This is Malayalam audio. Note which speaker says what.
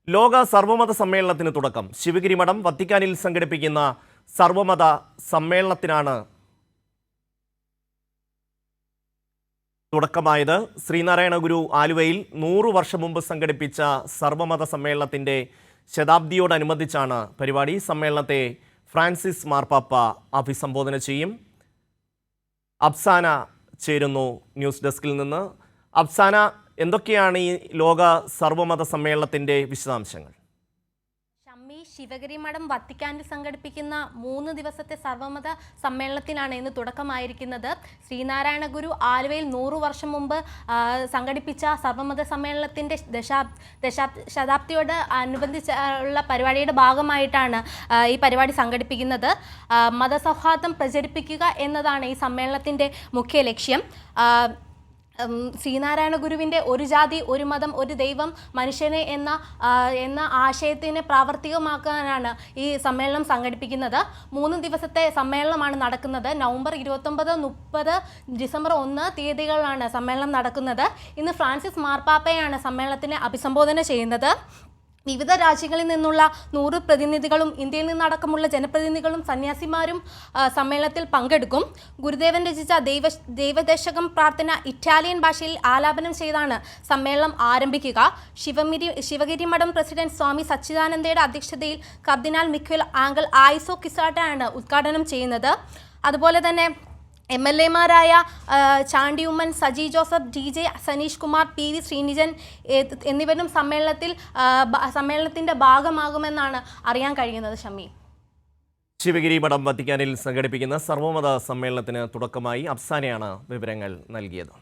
Speaker 1: ലോക സർവമത സമ്മേളനത്തിന് തുടക്കം. ശിവഗിരി മഠം വത്തിക്കാനിൽ സംഘടിപ്പിക്കുന്ന സർവമത സമ്മേളനത്തിനാണ് തുടക്കമായത്. ശ്രീനാരായണ ഗുരു ആലുവയിൽ 100 വർഷം മുമ്പ് സംഘടിപ്പിച്ച സർവമത സമ്മേളനത്തിൻ്റെ ശതാബ്ദിയോടനുബന്ധിച്ചാണ് പരിപാടി. സമ്മേളനത്തെ ഫ്രാൻസിസ് മാർപ്പാപ്പ അഭിസംബോധന ചെയ്യും. അഫ്സാന ചേരുന്നു ന്യൂസ് ഡെസ്കിൽ നിന്ന്. അഫ്സാന, എന്തൊക്കെയാണ് ഈ ലോക സർവമത സമ്മേളനത്തിൻ്റെ വിശദാംശങ്ങൾ?
Speaker 2: ശിവഗിരി മഠം വത്തിക്കാനിൽ സംഘടിപ്പിക്കുന്ന 3 ദിവസത്തെ സർവമത സമ്മേളനത്തിനാണ് ഇന്ന് തുടക്കമായിരിക്കുന്നത്. ശ്രീനാരായണ ഗുരു ആലുവയിൽ 100 വർഷം മുമ്പ് സംഘടിപ്പിച്ച സർവമത സമ്മേളനത്തിൻ്റെ ശതാബ്ദിയോട് അനുബന്ധിച്ചുള്ള പരിപാടിയുടെ ഭാഗമായിട്ടാണ് ഈ പരിപാടി സംഘടിപ്പിക്കുന്നത്. മതസൗഹാർദ്ദം പ്രചരിപ്പിക്കുക എന്നതാണ് ഈ സമ്മേളനത്തിൻ്റെ മുഖ്യ ലക്ഷ്യം. ശ്രീനാരായണ ഗുരുവിൻ്റെ ഒരു ജാതി ഒരു മതം ഒരു ദൈവം മനുഷ്യനെ എന്ന ആശയത്തിനെ പ്രാവർത്തികമാക്കാനാണ് ഈ സമ്മേളനം സംഘടിപ്പിക്കുന്നത്. 3 ദിവസത്തെ സമ്മേളനമാണ് നടക്കുന്നത്. നവംബർ 29, 30, ഡിസംബർ 1 തീയതികളിലാണ് സമ്മേളനം നടക്കുന്നത്. ഇന്ന് ഫ്രാൻസിസ് മാർപ്പാപ്പയാണ് സമ്മേളനത്തിനെ അഭിസംബോധന ചെയ്യുന്നത്. വിവിധ രാജ്യങ്ങളിൽ നിന്നുള്ള 100 പ്രതിനിധികളും ഇന്ത്യയിൽ നിന്നടക്കമുള്ള ജനപ്രതിനിധികളും സന്യാസിമാരും സമ്മേളനത്തിൽ പങ്കെടുക്കും. ഗുരുദേവൻ രചിച്ച ദൈവദശകം പ്രാർത്ഥന ഇറ്റാലിയൻ ഭാഷയിൽ ആലാപനം ചെയ്താണ് സമ്മേളനം ആരംഭിക്കുക. ശിവഗിരി മഠം പ്രസിഡന്റ് സ്വാമി സച്ചിദാനന്ദയുടെ അധ്യക്ഷതയിൽ കർദിനാൾ മിഖേൽ ആംഗൽ ആയിസോ കിസാട്ടയാണ് ഉദ്ഘാടനം ചെയ്യുന്നത്. അതുപോലെ തന്നെ MLA-മാരായ ചാണ്ടി ഉമ്മൻ, സജി ജോസഫ്, DJ സനീഷ് കുമാർ, PV ശ്രീനിജൻ എന്നിവരും സമ്മേളനത്തിൻ്റെ ഭാഗമാകുമെന്നാണ് അറിയാൻ കഴിയുന്നത്. ഷമി,
Speaker 1: ശിവഗിരി മഠം വത്തിക്കാനിൽ സംഘടിപ്പിക്കുന്ന സർവമത സമ്മേളനത്തിന് തുടക്കമായി. അഫ്സാനയാണ് വിവരങ്ങൾ നൽകിയത്.